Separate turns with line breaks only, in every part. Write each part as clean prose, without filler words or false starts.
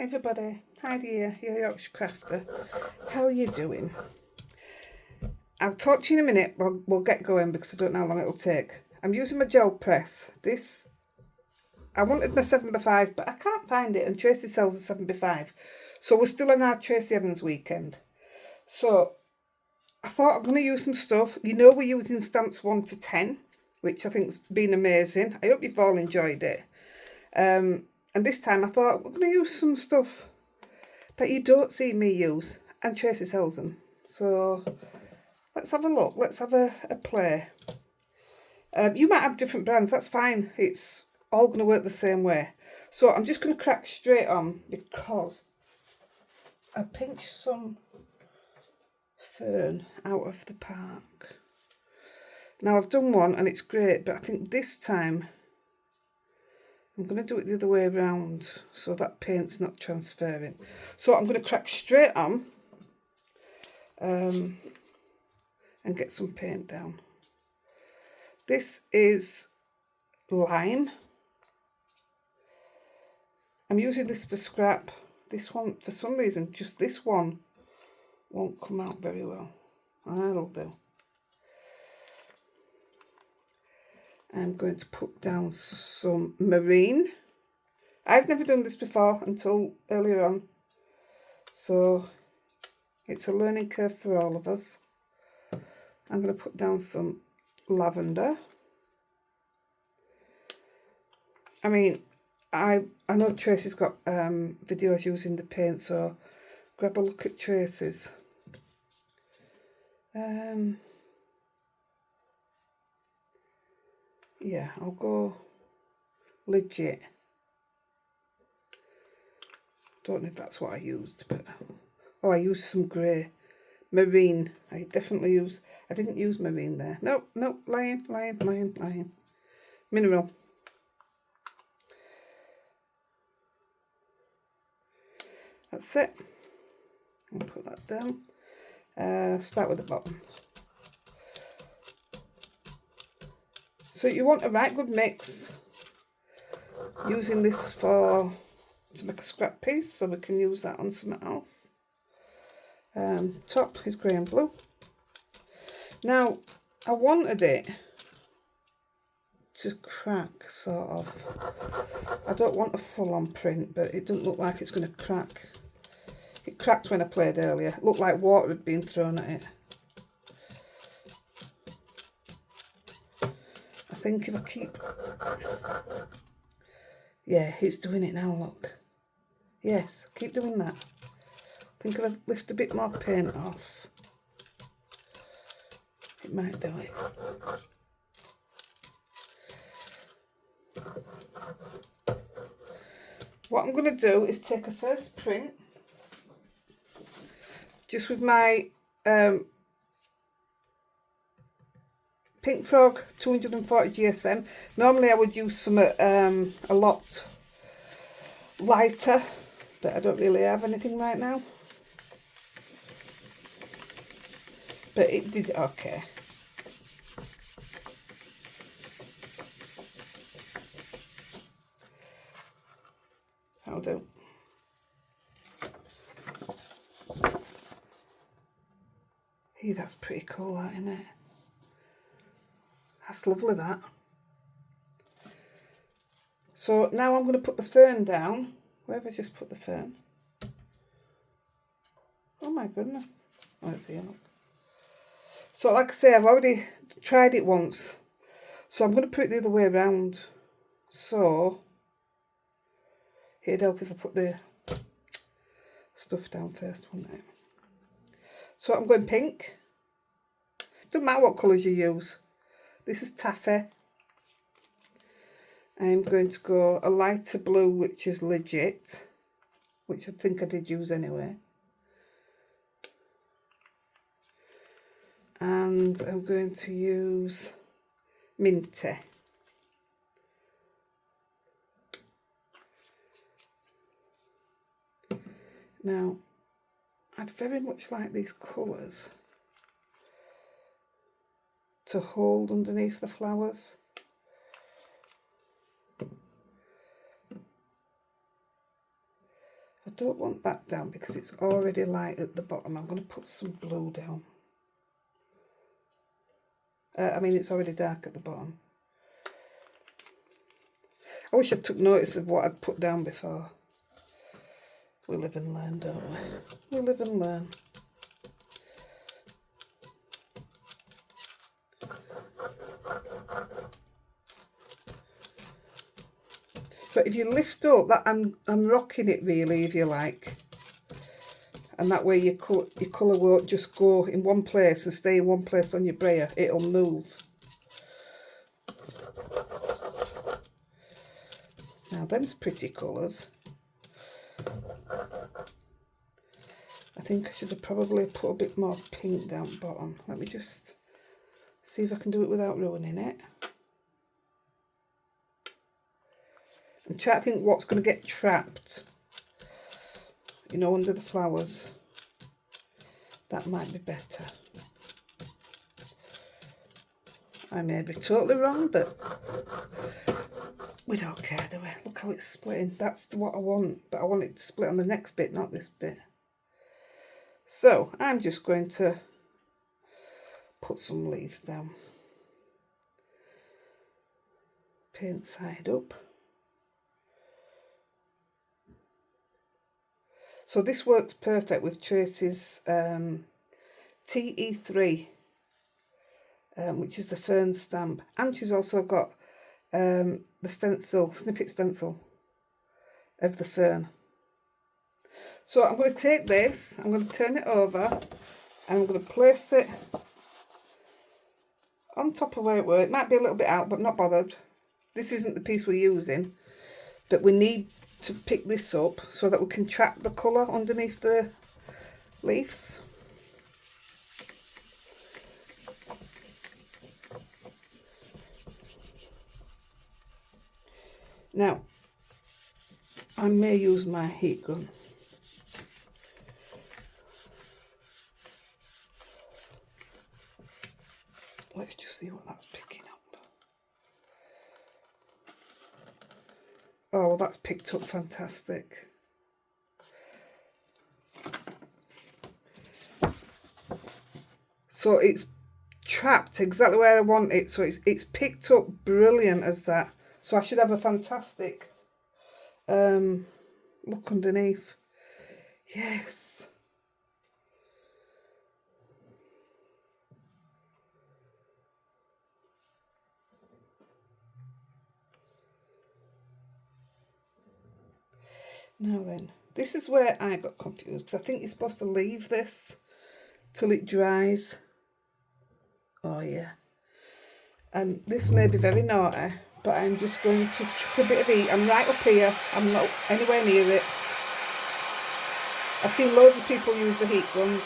Hi everybody, Heidi here, your Yorkshire Crafter. How are you doing? I'll talk to you in a minute, we'll get going because I don't know how long it'll take. I'm using my gel press. I wanted my 7x5 but I can't find it, and Tracy sells a 7x5. So we're still on our Tracy Evans weekend. So I thought I'm going to use some stuff. You know, we're using stamps 1 to 10, which I think's been amazing. I hope you've all enjoyed it. And this time I thought we're going to use some stuff that you don't see me use, and Tracy sells them. So let's have a look. Let's have a play. You might have different brands. That's fine. It's all going to work the same way. So I'm just going to crack straight on because I pinched some fern out of the park. Now I've done one and it's great, but I think this time I'm going to do it the other way around so that paint's not transferring. So I'm going to crack straight on and get some paint down. This is lime. I'm using this for scrap. This one, for some reason, just this one won't come out very well. That'll do. I'm going to put down some marine. I've never done this before until earlier on, so it's a learning curve for all of us. I'm going to put down some lavender. I mean, I know Tracy's got videos using the paint, so grab a look at Tracy's. Yeah, I'll go legit. Don't know if that's what I used, but oh, I used some grey. Marine. I didn't use marine there. Nope, lying. Mineral. That's it. I'll put that down. Start with the bottom. So you want a right good mix. Using this to make a scrap piece, so we can use that on something else. Top is grey and blue. Now, I wanted it to crack, sort of. I don't want a full-on print, but it doesn't look like it's going to crack. It cracked when I played earlier. It looked like water had been thrown at it. I think if I keep... Yeah, it's doing it now, look. Yes, keep doing that. I think if I lift a bit more paint off, it might do it. What I'm going to do is take a first print, just with my Pink Frog 240 GSM. Normally I would use some a lot lighter, but I don't really have anything right now. But it did okay. That'll do. Hey, that's pretty cool, that, isn't it? That's lovely, that. So now I'm going to put the fern down. Where have I just put the fern? Oh my goodness. Let's see, look. So like I say, I've already tried it once. So I'm going to put it the other way around. So it'd help if I put the stuff down first, wouldn't it? So I'm going pink. Doesn't matter what colours you use. This is taffy. I'm going to go a lighter blue, which is legit, which I think I did use anyway. And I'm going to use minty. Now, I'd very much like these colours to hold underneath the flowers. I don't want that down because it's already light at the bottom. I'm going to put some blue down. I mean, it's already dark at the bottom. I wish I took notice of what I'd put down before. We live and learn, don't we? We live and learn. But if you lift up, that I'm rocking it really, if you like. And that way your colour won't just go in one place and stay in one place on your brayer. It'll move. Now, them's pretty colours. I think I should have probably put a bit more pink down the bottom. Let me just see if I can do it without ruining it. I'm trying to think what's going to get trapped, you know, under the flowers. That might be better. I may be totally wrong, but we don't care, do we? Look how it's splitting. That's what I want, but I want it to split on the next bit, not this bit. So I'm just going to put some leaves down. Paint side up. So this works perfect with Tracy's TE3, which is the Fern stamp. And she's also got the stencil, snippet stencil of the Fern. So I'm going to take this, I'm going to turn it over, and I'm going to place it on top of where it were. It might be a little bit out, but not bothered. This isn't the piece we're using, but we need to pick this up so that we can trap the colour underneath the leaves. Now, I may use my heat gun. Let's just see what that's picking up. Oh, well, that's picked up fantastic. So it's trapped exactly where I want it. So it's picked up brilliant as that. So I should have a fantastic look underneath. Yes. Now then, this is where I got confused, because I think you're supposed to leave this till it dries. Oh yeah. And this may be very naughty, but I'm just going to chuck a bit of heat. I'm right up here, I'm not anywhere near it. I've seen loads of people use the heat guns.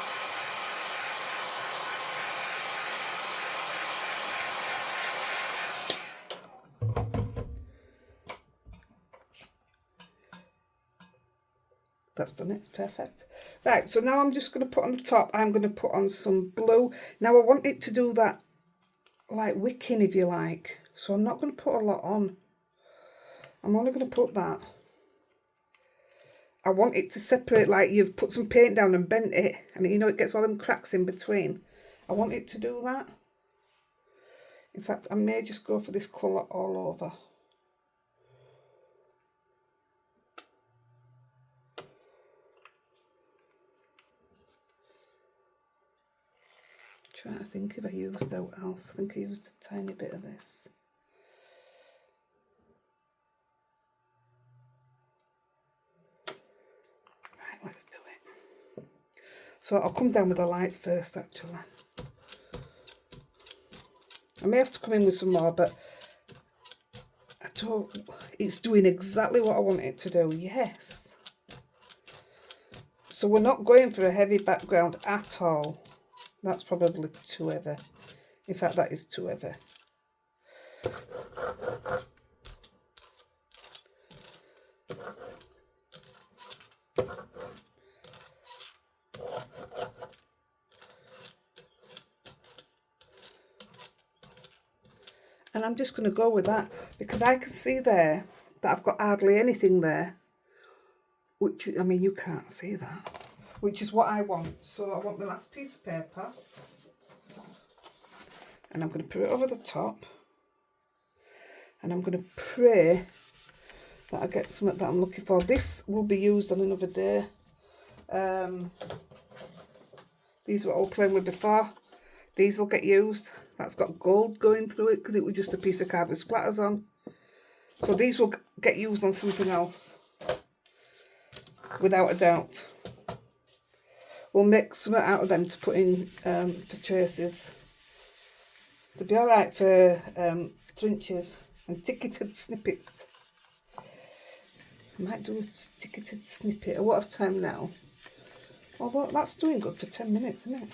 That's done it, perfect. Right, so now I'm just going to put on the top, I'm going to put on some blue. Now I want it to do that like wicking, if you like, so I'm not going to put a lot on. I'm only going to put that. I want it to separate, like you've put some paint down and bent it, and you know it gets all them cracks in between. I want it to do that. In fact, I may just go for this colour all over. Trying to think if I used out else. I think I used a tiny bit of this. Right, let's do it. So I'll come down with the light first, actually. I may have to come in with some more, but I don't, it's doing exactly what I want it to do, yes. So we're not going for a heavy background at all. That's probably too heavy. In fact, that is too heavy. And I'm just going to go with that because I can see there that I've got hardly anything there which, I mean, you can't see that, which is what I want. So I want my last piece of paper, and I'm going to put it over the top, and I'm going to pray that I get something that I'm looking for. This will be used on another day. These were all playing with before. These will get used. That's got gold going through it because it was just a piece of card with splatters on. So these will get used on something else, without a doubt. We'll make something out of them to put in for traces. They'll be alright for flinches and ticketed snippets. I might do a ticketed snippet. What have time now? Although that's doing good for 10 minutes, isn't it?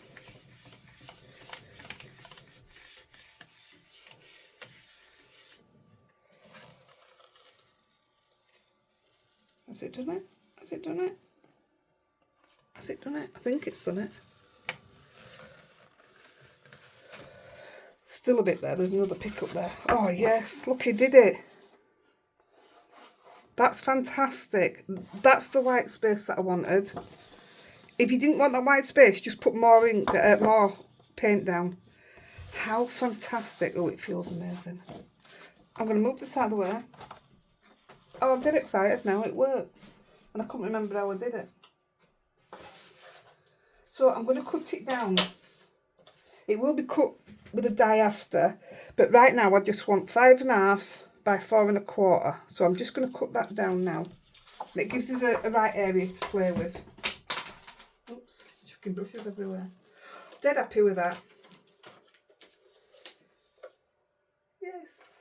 Has it done it? Has it done it? Has it done it? I think it's done it. Still a bit there. There's another pick up there. Oh yes, look, he did it. That's fantastic. That's the white space that I wanted. If you didn't want that white space, just put more ink, more paint down. How fantastic. Oh, it feels amazing. I'm going to move this out of the way. Oh, I'm dead excited now. It worked. And I couldn't remember how I did it. So I'm going to cut it down. It will be cut with a die after. But right now I just want 5.5 by 4.25. So I'm just going to cut that down now. And it gives us a right area to play with. Oops, chucking brushes everywhere. Dead happy with that. Yes.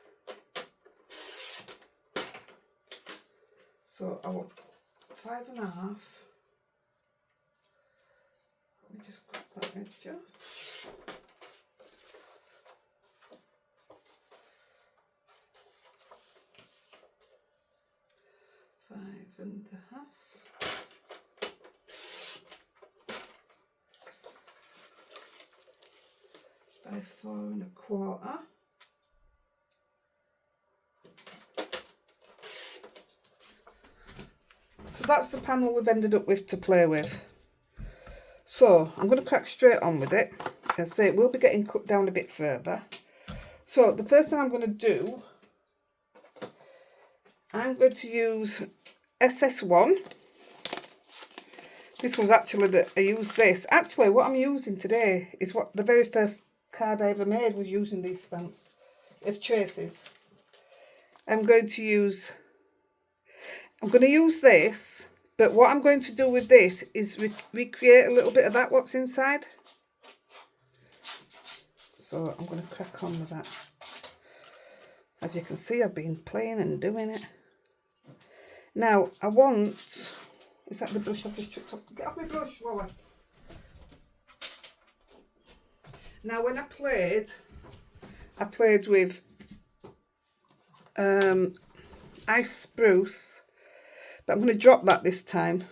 So I want 5.5. Let me just cut that edge off. Five and a half. By 4.25. So that's the panel we've ended up with to play with. So I'm going to crack straight on with it. As I say, it will be getting cut down a bit further. So the first thing I'm going to do, I'm going to use SS1. This was actually I used this. Actually, what I'm using today is what the very first card I ever made was using these stamps of traces. I'm going to use this, but what I'm going to do with this is recreate a little bit of that, what's inside. So I'm going to crack on with that. As you can see, I've been playing and doing it. Now, I want... Is that the brush I've just chucked up? Get off my brush, Lola. Now, when I played with ice spruce, but I'm going to drop that this time.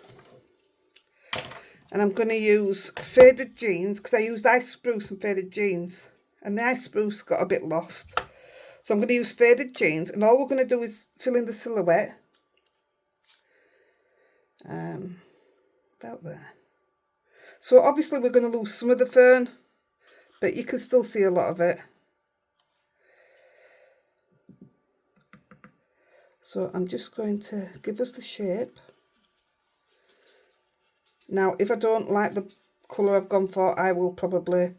And I'm going to use faded jeans, because I used ice spruce and faded jeans. And the ice spruce got a bit lost. So I'm going to use faded jeans, and all we're going to do is fill in the silhouette. About there. So obviously we're going to lose some of the fern, but you can still see a lot of it. So I'm just going to give us the shape. Now, if I don't like the colour I've gone for, I will probably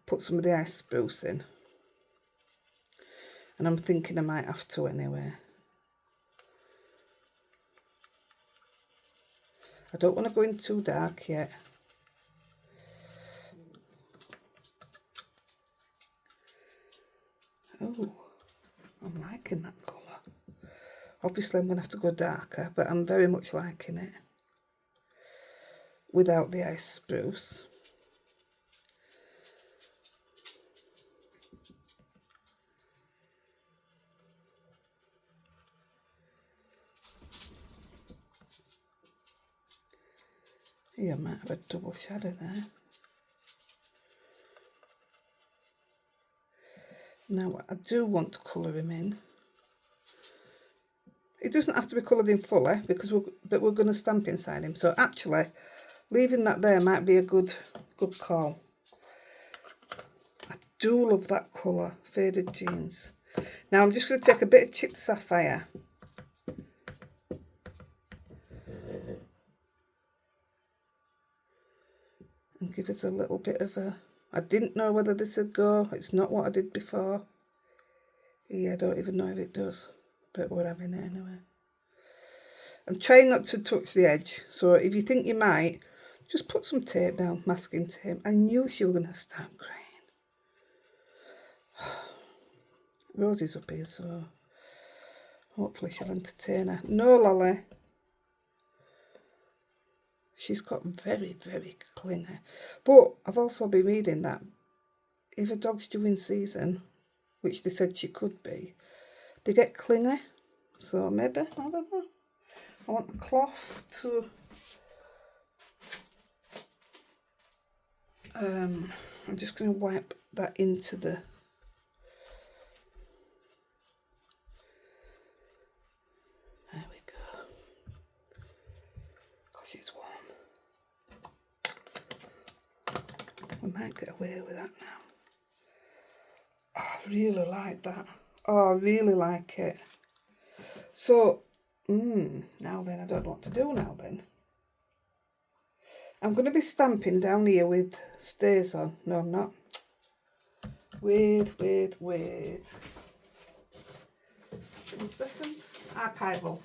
put some of the ice spruce in. And I'm thinking I might have to anyway. I don't want to go in too dark yet. Oh, I'm liking that colour. Obviously I'm going to have to go darker, but I'm very much liking it. Without the ice spruce. Here I might have a double shadow there. Now I do want to colour him in. It doesn't have to be coloured in fully because we're going to stamp inside him. So actually, leaving that there might be a good call. I do love that colour, faded jeans. Now I'm just going to take a bit of chipped sapphire. And give it a little bit of a... I didn't know whether this would go. It's not what I did before. Yeah, I don't even know if it does. But we're having it anyway. I'm trying not to touch the edge. So if you think you might, just put some tape down, masking tape. I knew she was going to start crying. Rosie's up here, so hopefully she'll entertain her. No, Lolly. She's got very, very clingy. But I've also been reading that if a dog's due in season, which they said she could be, they get clingy. So maybe, I don't know. I want the cloth to... I'm just going to wipe that into the... There we go. Because she's warm. We might get away with that now. Oh, I really like that. Oh, I really like it. So, now then, I don't know what to do now then. I'm going to be stamping down here with stays on. No, I'm not. With. Give me a second. Archival.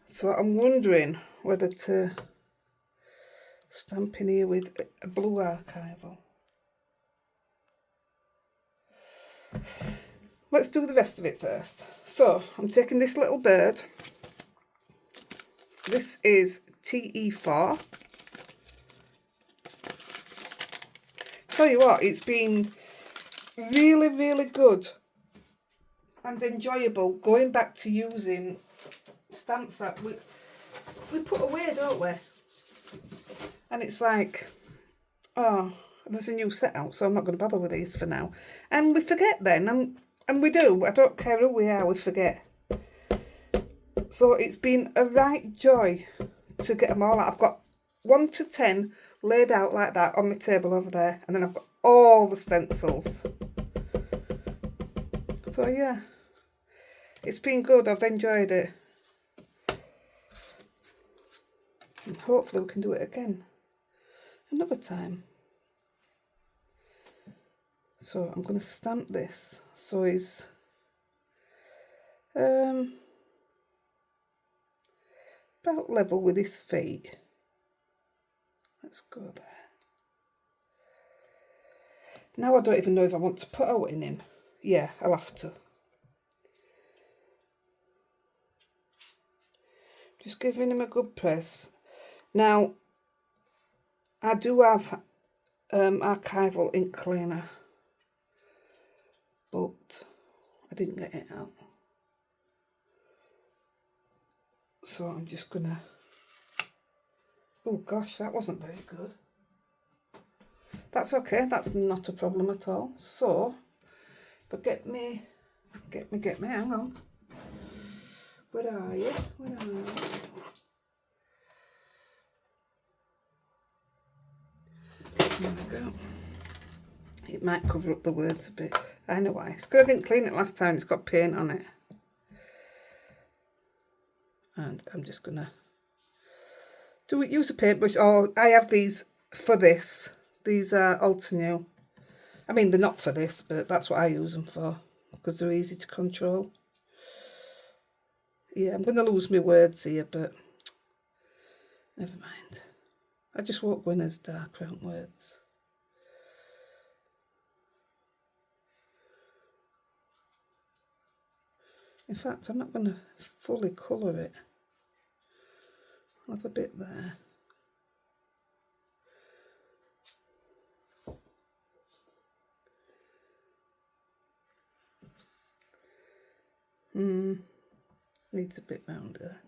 So I'm wondering whether to stamp in here with a blue archival. Let's do the rest of it first. So I'm taking this little bird. This is TE4. Tell you what, it's been really, really good and enjoyable going back to using stamps that we put away, don't we? And it's like, oh, there's a new set out, so I'm not going to bother with these for now. And we forget then, and we do. I don't care who we are, we forget. So it's been a right joy to get them all out. I've got 1 to 10 laid out like that on my table over there, and then I've got all the stencils. So yeah, it's been good. I've enjoyed it. And hopefully we can do it again another time. So I'm going to stamp this so he's about level with his feet. Let's go there. Now I don't even know if I want to put out in him. Yeah, I'll have to. Just giving him a good press. Now, I do have archival ink cleaner, but I didn't get it out. So I'm just gonna... Oh gosh, that wasn't very good. That's okay, that's not a problem at all. So, but get me, hang on. Where are you? Where are you? There we go. It might cover up the words a bit. I know why. It's because I didn't clean it last time. It's got paint on it. And I'm just gonna use a paintbrush. Oh, I have these for this. These are Ultra New. I mean, they're not for this, but that's what I use them for because they're easy to control. Yeah, I'm going to lose my words here, but never mind. I just won't go in as dark round words. In fact, I'm not going to fully colour it. I'll have a bit there. Needs a bit round there.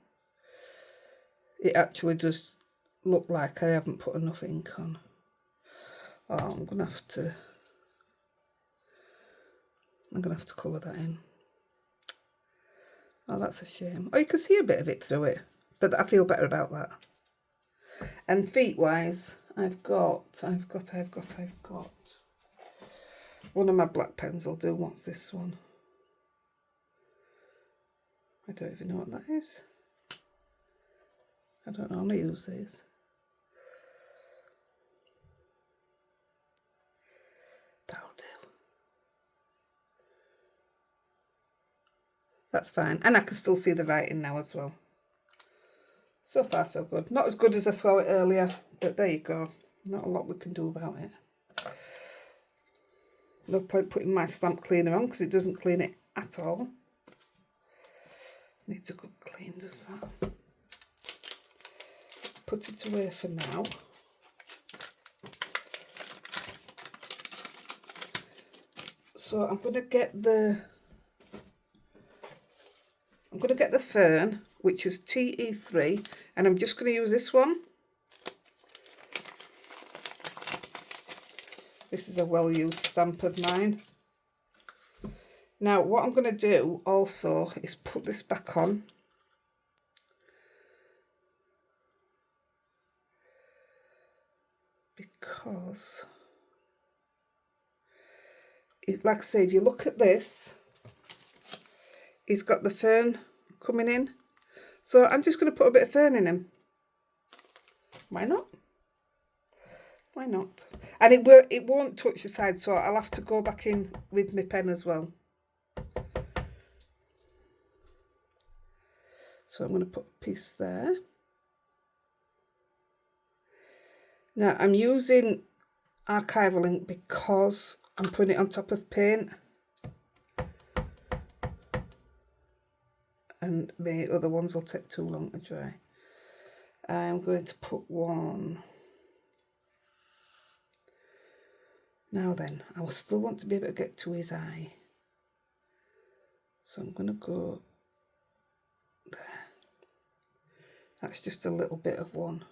It actually does look like I haven't put enough ink on. Oh, I'm gonna have to colour that in. Oh, that's a shame. Oh, you can see a bit of it through it, but I feel better about that. And feet wise, I've got one of my black pens will do. What's this one? I don't even know what that is. I don't normally use these. That'll do. That's fine. And I can still see the writing now as well. So far so good. Not as good as I saw it earlier, but there you go. Not a lot we can do about it. No point putting my stamp cleaner on because it doesn't clean it at all. Needs a good clean, does that. Put it away for now. So I'm gonna get the Fern, which is TE3, and I'm just gonna use this one. This is a well-used stamp of mine. Now, what I'm going to do also is put this back on. Because, like I say, if you look at this, he's got the fern coming in. So I'm just going to put a bit of fern in him. Why not? Why not? And it won't touch the side, so I'll have to go back in with my pen as well. So I'm going to put a piece there. Now I'm using archival ink because I'm putting it on top of paint. And the other ones will take too long to dry. I'm going to put one. Now then, I will still want to be able to get to his eye. So I'm going to go there. That's just a little bit of one.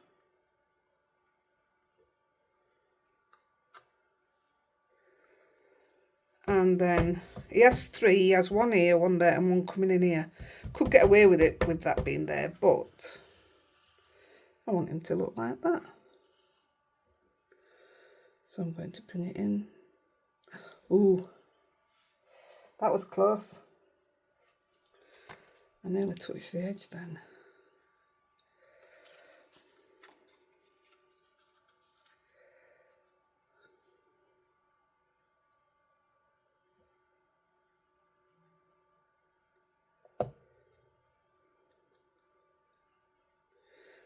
And then he has three. He has one here, one there, and one coming in here. Could get away with it with that being there, but I want him to look like that. So I'm going to bring it in. Ooh, that was close. I nearly touched the edge then.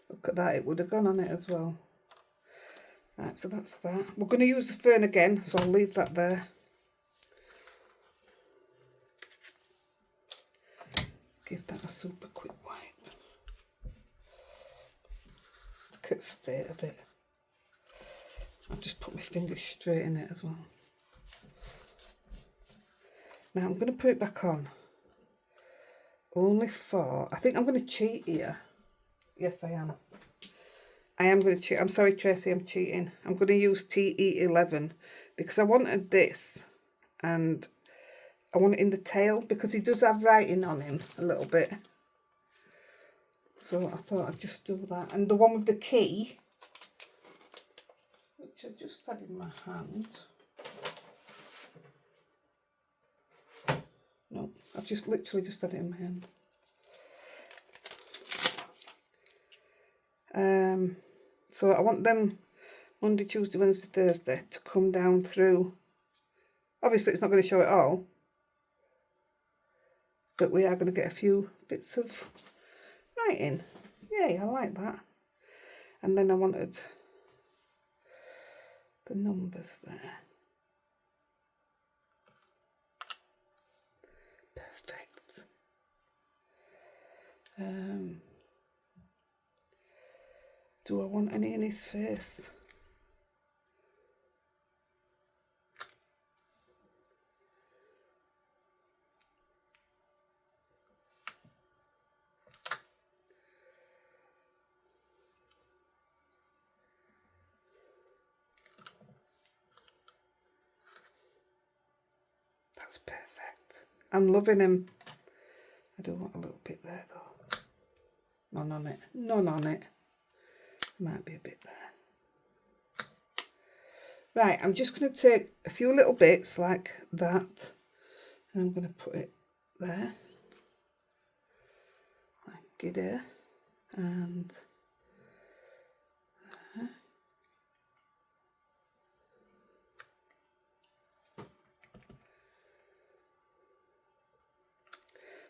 Look at that, it would have gone on it as well. Right, so that's that. We're going to use the fern again, so I'll leave that there. Give that a super quick wipe. Look at the state of it. I'll just put my fingers straight in it as well. Now I'm going to put it back on. Only for, I think I'm going to cheat here. Yes, I am. I am going to cheat. I'm sorry, Tracy, I'm cheating. I'm going to use TE11 because I wanted this and I want it in the tail because he does have writing on him a little bit. So I thought I'd just do that. And the one with the key, which I just had in my hand. No, I've just literally just had it in my hand. So I want them Monday, Tuesday, Wednesday, Thursday to come down through. Obviously it's not going to show it all, but we are going to get a few bits of writing. Yay, I like that. And then I wanted the numbers there. Perfect. Do I want any in his face? That's perfect. I'm loving him. I do want a little bit there though. None on it. None on it. Might be a bit there. Right, I'm just going to take a few little bits like that. And I'm going to put it there. Like it there. And there.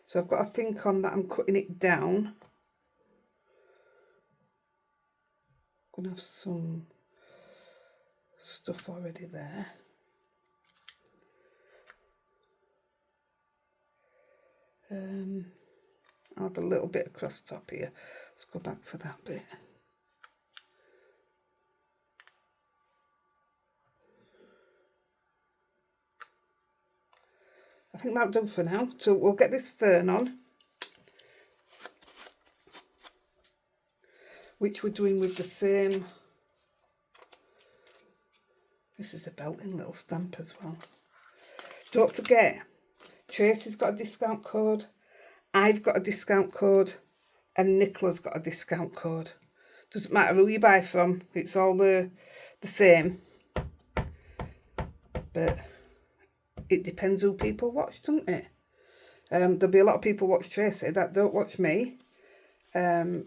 So I've got to think on that I'm cutting it down. I'm going to have some stuff already there. I'll have a little bit across top here. Let's go back for that bit. I think that'll do for now. So we'll get this fern on, which we're doing with the same. This is a belting little stamp as well. Don't forget, Tracy's got a discount code, I've got a discount code, and Nicola's got a discount code. Doesn't matter who you buy from, it's all the same. But it depends who people watch, doesn't it? There'll be a lot of people watch Tracy that don't watch me. Nicola's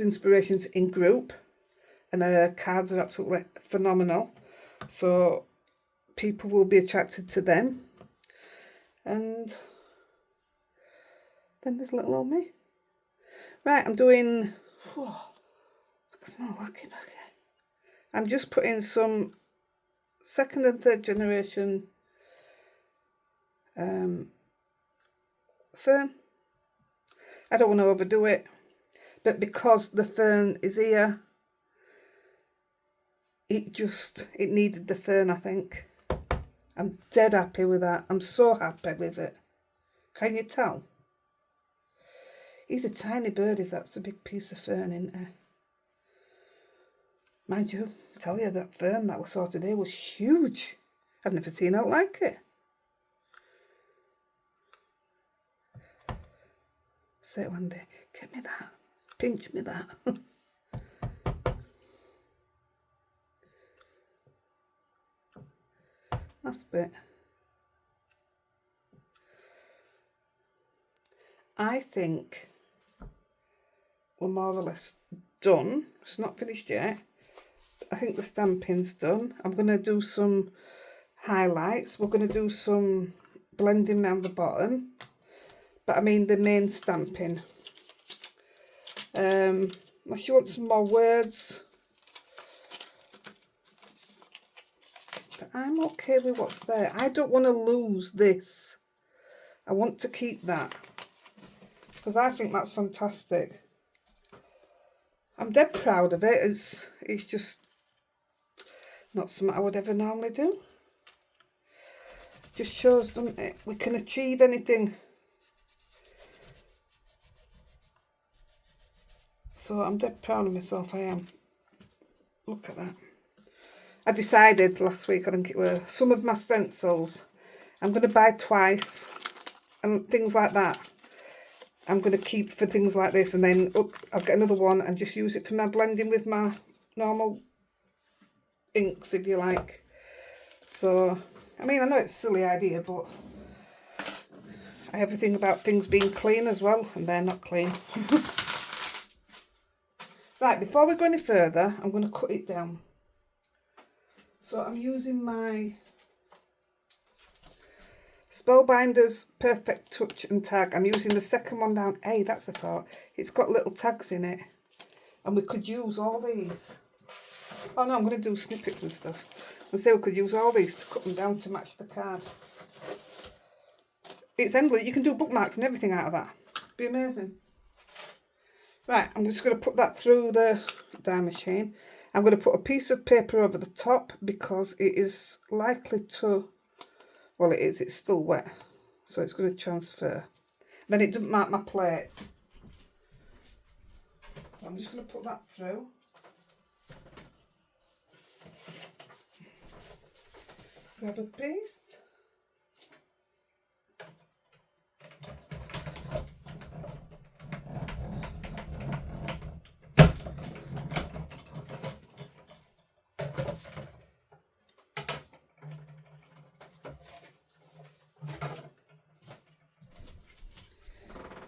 inspirations in group, and her cards are absolutely phenomenal. So people will be attracted to them. And then there's little old me. Right, I'm doing, I can smell wacky back here. I'm just putting some second and third generation fern. I don't want to overdo it, but because the fern is here, it needed the fern, I think. I'm dead happy with that. I'm so happy with it. Can you tell? He's a tiny bird if that's a big piece of fern in there. Mind you, I tell you, that fern that was sorted here was huge. I've never seen out like it. Say it one day, get me that, pinch me that. Last bit. I think we're more or less done. It's not finished yet. I think the stamping's done. I'm going to do some highlights. We're going to do some blending around the bottom. But I mean the main stamping. Unless you want some more words. But I'm okay with what's there. I don't want to lose this. I want to keep that. Because I think that's fantastic. I'm dead proud of it. It's just not something I would ever normally do. Just shows, doesn't it? We can achieve anything. So I'm dead proud of myself, I am. Look at that. I decided last week, I think it was, some of my stencils I'm going to buy twice and things like that. I'm going to keep for things like this, and then I'll get another one and just use it for my blending with my normal inks, if you like. So, I mean, I know it's a silly idea, but I have a thing about things being clean as well, and they're not clean. Right, before we go any further, I'm going to cut it down. So I'm using my Spellbinders Perfect Touch and Tag. I'm using the second one down. Hey, that's a thought. It's got little tags in it. And we could use all these. Oh no, I'm going to do snippets and stuff. I say we could use all these to cut them down to match the card. It's endless. You can do bookmarks and everything out of that. Be amazing. Right, I'm just going to put that through the die machine. I'm going to put a piece of paper over the top because it is likely to, well it is, it's still wet. So it's going to transfer. Then it doesn't mark my plate. I'm just going to put that through. Grab a piece.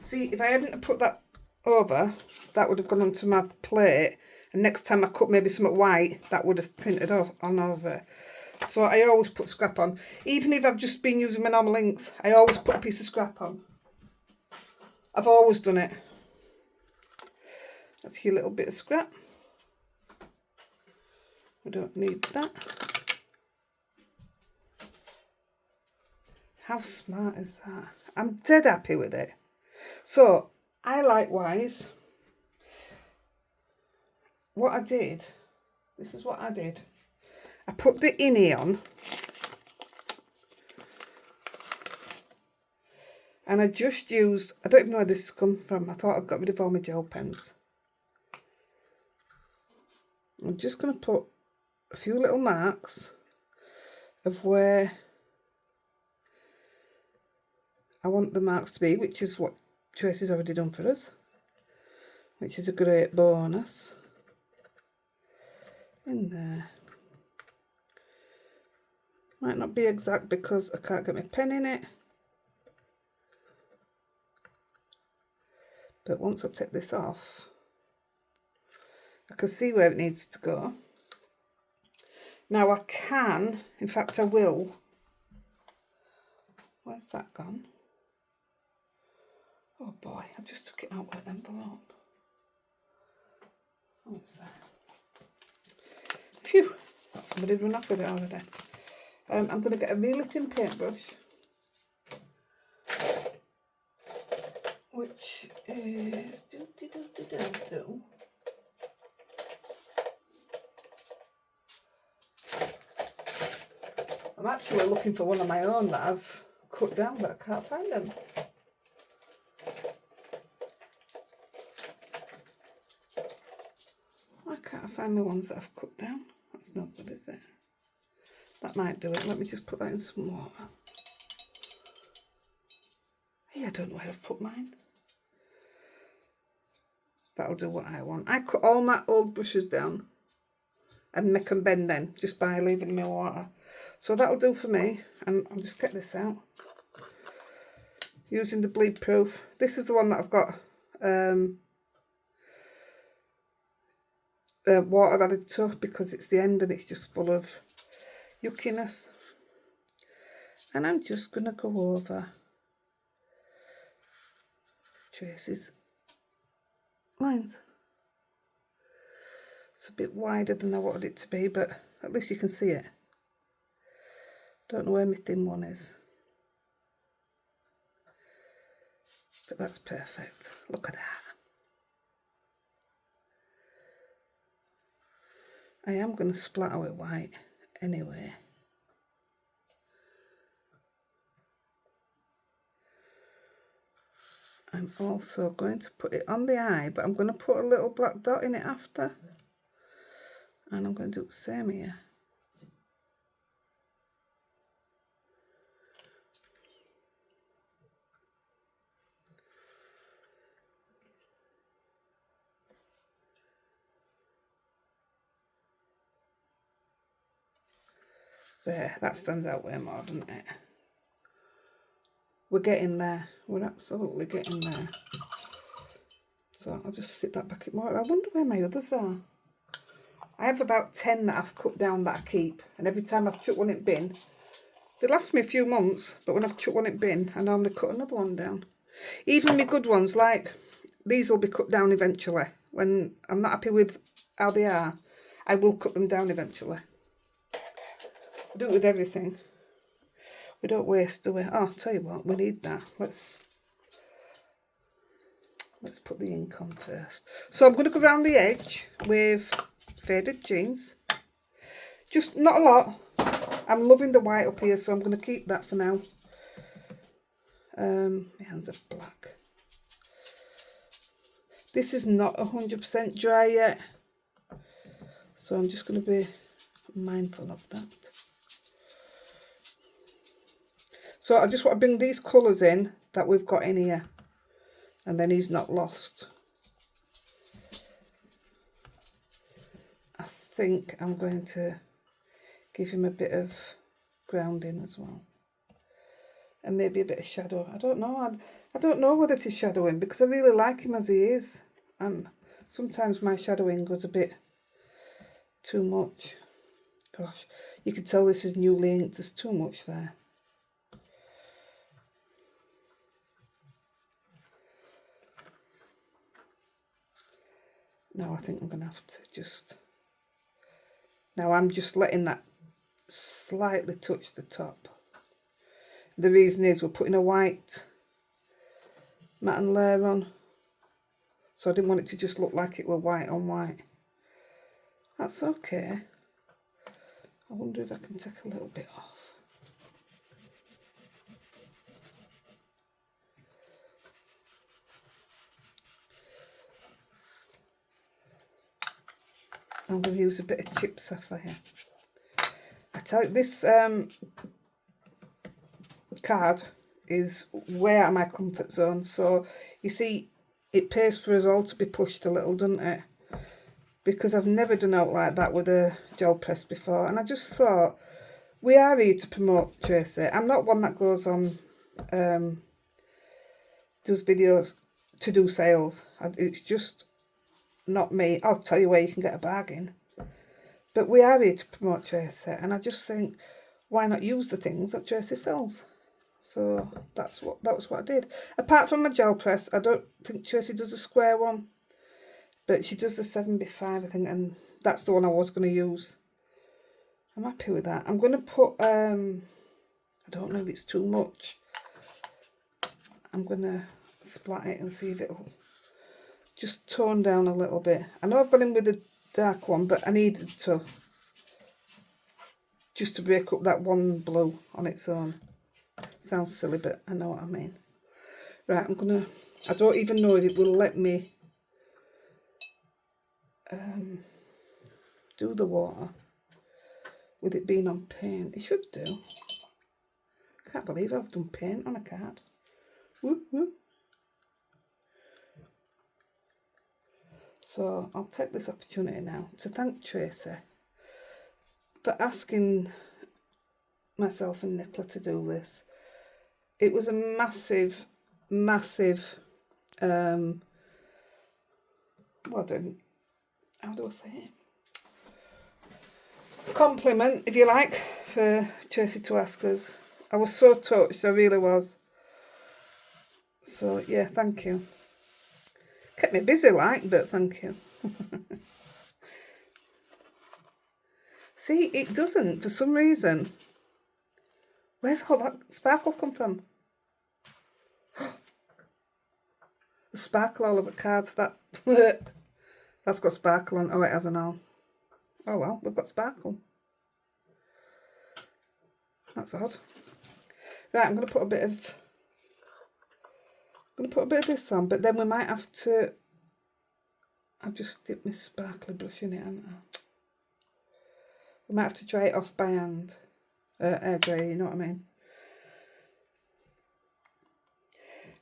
See, if I hadn't put that over, that would have gone onto my plate, and next time I cut maybe something white, that would have printed off on over. So I always put scrap on. Even if I've just been using my normal inks, I always put a piece of scrap on. I've always done it. That's your little bit of scrap. We don't need that. How smart is that? I'm dead happy with it. So I likewise, what I did, this is what I did. I put the innie on, and I just used, I don't even know where this has come from. I thought I'd got rid of all my gel pens. I'm just going to put a few little marks of where I want the marks to be, which is what Tracy's already done for us, which is a great bonus. In there. Might not be exact because I can't get my pen in it. But once I take this off, I can see where it needs to go. Now I can, in fact I will. Where's that gone? Oh boy, I've just took it out with an envelope. Oh, it's there. Phew, somebody run off with it already. I'm going to get a really thin paintbrush, which is I'm actually looking for one of my own that I've cut down, but I can't find them. Why can't I find the ones that I've cut down? That's not good, is it? That might do it. Let me just put that in some water. Hey, I don't know where I've put mine. That'll do what I want. I cut all my old brushes down and make them bend then, just by leaving them in water. So that'll do for me. And I'll just get this out. Using the bleed proof. This is the one that I've got water added to, because it's the end and it's just full of yuckiness. And I'm just going to go over Tracy's lines. It's a bit wider than I wanted it to be, but at least you can see it. Don't know where my thin one is. But that's perfect. Look at that. I am going to splatter with white anyway. I'm also going to put it on the eye, but I'm going to put a little black dot in it after. And I'm going to do the same here. There, that stands out way more, doesn't it? We're getting there. We're absolutely getting there. So I'll just sit that back in more. I wonder where my others are. I have about 10 that I've cut down that I keep. And every time I've chucked one in bin, they last me a few months. But when I've chucked one in bin, I normally cut another one down. Even my good ones, like these, will be cut down eventually. When I'm not happy with how they are, I will cut them down eventually. I do it with everything. We don't waste, do we? Oh, I'll tell you what, we need that. Let's put the ink on first. So I'm going to go around the edge with faded jeans. Just not a lot. I'm loving the white up here, so I'm going to keep that for now. My hands are black. This is not 100% dry yet, so I'm just going to be mindful of that. So I just want to bring these colours in that we've got in here, and then he's not lost. I think I'm going to give him a bit of grounding as well. and maybe a bit of shadow. I don't know. I don't know whether to shadow him because I really like him as he is, and sometimes my shadowing goes a bit too much. Gosh, you can tell this is newly inked. There's too much there. Now I think I'm going to have to just... Now I'm just letting that slightly touch the top. The reason is we're putting a white matte and layer on. So I didn't want it to just look like it were white on white. That's okay. I wonder if I can take a little bit off. I'm going to use a bit of chip sapphire. I tell you, this card is way out of my comfort zone. So, you see, it pays for us all to be pushed a little, doesn't it? Because I've never done out like that with a gel press before. And I just thought, we are here to promote Tracy. I'm not one that goes on, does videos to do sales. It's just not me. I'll tell you where you can get a bargain. But we are here to promote Tracy, and I just think, why not use the things that Tracy sells? So that was what I did. Apart from my gel press, I don't think Tracy does a square one, but she does the 7x5, I think, and that's the one I was going to use. I'm happy with that. I'm going to put, I don't know if it's too much. I'm going to splat it and see if it'll just tone down a little bit. I know I've gone in with the dark one, but I needed to, just to break up that one blue on its own. Sounds silly, but I know what I mean. Right, I don't even know if it will let me do the water with it being on paint. It should do. Can't believe I've done paint on a card. Woo woo. So I'll take this opportunity now to thank Tracy for asking myself and Nicola to do this. It was a massive, massive, how do I say it? Compliment, if you like, for Tracy to ask us. I was so touched, I really was. So yeah, thank you. Kept me busy like, but thank you. See, it doesn't, for some reason. Where's all that sparkle come from? The sparkle all over the card, that's got sparkle on. Oh, it hasn't all. Oh well, we've got sparkle. That's odd. Right, I'm going to put a bit of this on, but then we might have to... I've just dipped my sparkly brush in it, haven't I? We might have to dry it off by hand. Air dry, you know what I mean?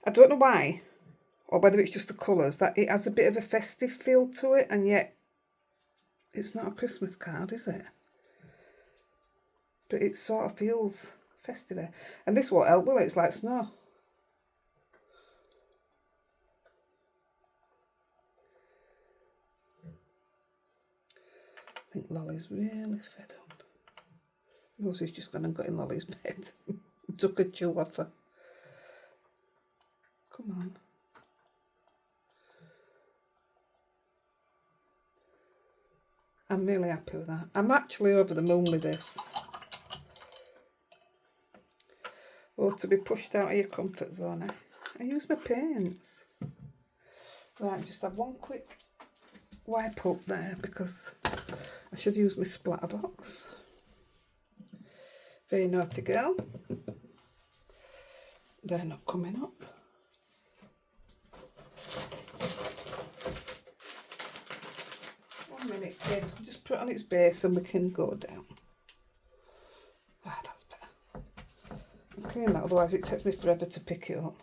I don't know why, or whether it's just the colours, that it has a bit of a festive feel to it, and yet it's not a Christmas card, is it? But it sort of feels festive. And this won't help, will it? It's like snow. I think Lolly's really fed up. Rosie's just gone and got in Lolly's bed. Took a chew off her. Come on. I'm really happy with that. I'm actually over the moon with this. Oh, to be pushed out of your comfort zone. I use my paints. Right, just have one quick wipe up there because I should use my splatter box. Very naughty girl. They're not coming up. Minute, kid. Just put it on its base and we can go down. Ah, that's better. I'll clean that, otherwise it takes me forever to pick it up.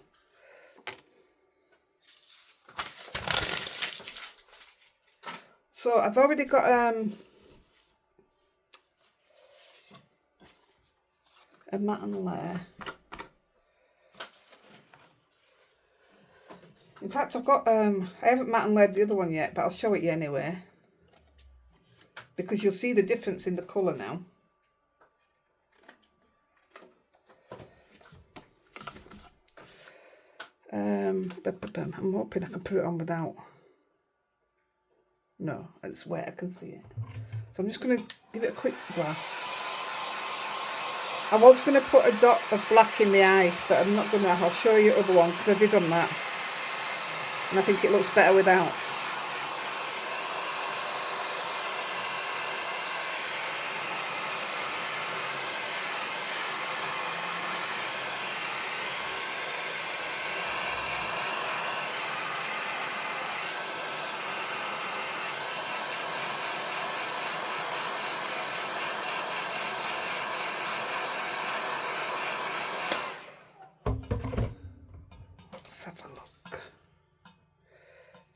So I've already got a matte and layer In fact, I've got, I haven't matte and laid the other one yet, but I'll show it you anyway. Because you'll see the difference in the colour now. I'm hoping I can put it on without. No, it's wet, I can see it. So I'm just going to give it a quick blast. I was going to put a dot of black in the eye, but I'm not going to. I'll show you the other one because I did on that. And I think it looks better without. Let's have a look.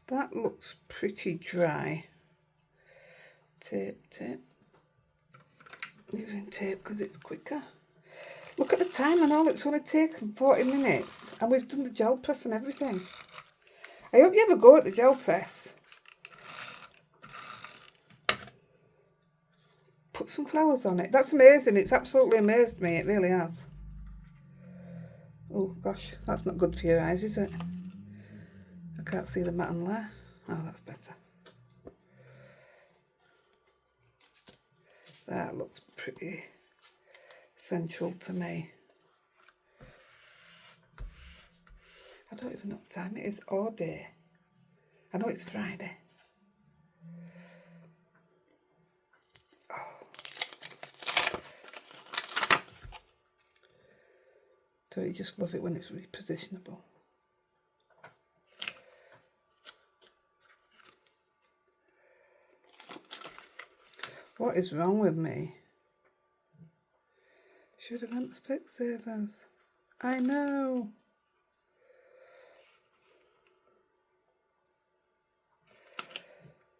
That looks pretty dry. Tape. Using tape because it's quicker. Look at the time and all, it's only taken 40 minutes and we've done the gel press and everything. I hope you have a go at the gel press. Put some flowers on it. That's amazing. It's absolutely amazed me. It really has. Oh gosh, that's not good for your eyes, is it? I can't see the matte and layer. Oh, that's better. That looks pretty sensual to me. I don't even know what time it is or day. I know it's Friday. Oh. Don't you just love it when it's repositionable? What is wrong with me? Should have went to Specsavers. I know.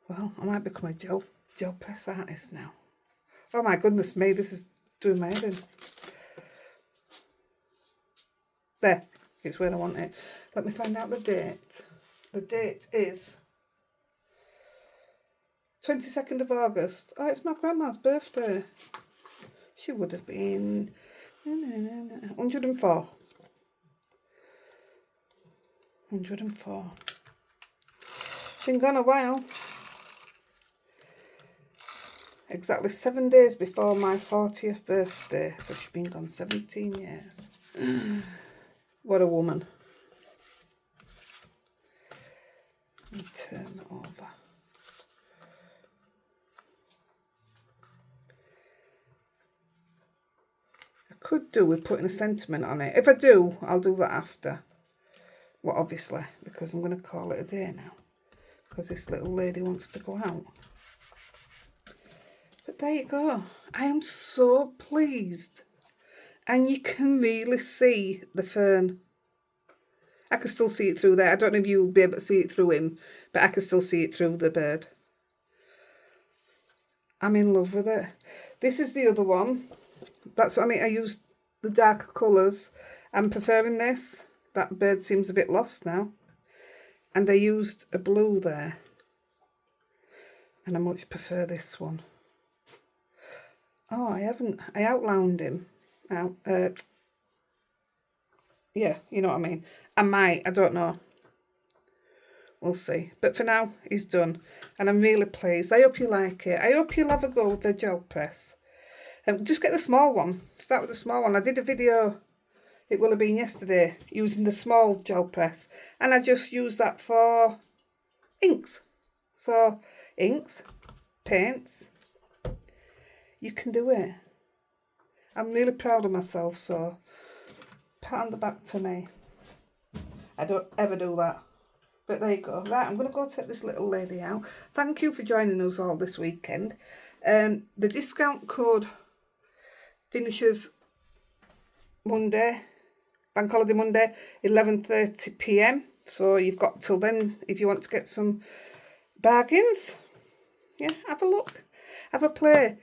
Well, I might become a gel press artist now. Oh my goodness me, this is doing my head in. There, it's where I want it. Let me find out the date. The date is 22nd of August. Oh, it's my grandma's birthday. She would have been 104. 104. Been gone a while. Exactly 7 days before my 40th birthday. So she's been gone 17 years. What a woman. Let me turn it over. Could do with putting a sentiment on it. If I do, I'll do that after. Well, obviously, because I'm going to call it a day now. Because this little lady wants to go out. But there you go. I am so pleased. And you can really see the fern. I can still see it through there. I don't know if you'll be able to see it through him, but I can still see it through the bird. I'm in love with it. This is the other one. That's what I mean. I used the darker colours. I'm preferring this. That bird seems a bit lost now. And I used a blue there. And I much prefer this one. Oh, I haven't. I outlined him. Now, yeah, you know what I mean. I might. I don't know. We'll see. But for now, he's done. And I'm really pleased. I hope you like it. I hope you'll have a go with the gel press. Just get the small one. Start with the small one. I did a video, it will have been yesterday, using the small gel press. And I just use that for inks. So, inks, paints, you can do it. I'm really proud of myself, so pat on the back to me. I don't ever do that. But there you go. Right, I'm going to go take this little lady out. Thank you for joining us all this weekend. The discount code finishes Monday, Bank Holiday Monday, 11:30 p.m. So you've got till then if you want to get some bargains. Yeah, have a look. Have a play.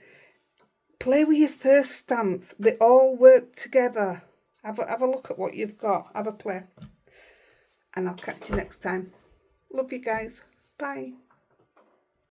Play with your first stamps. They all work together. Have a look at what you've got. Have a play. and I'll catch you next time. Love you guys. Bye.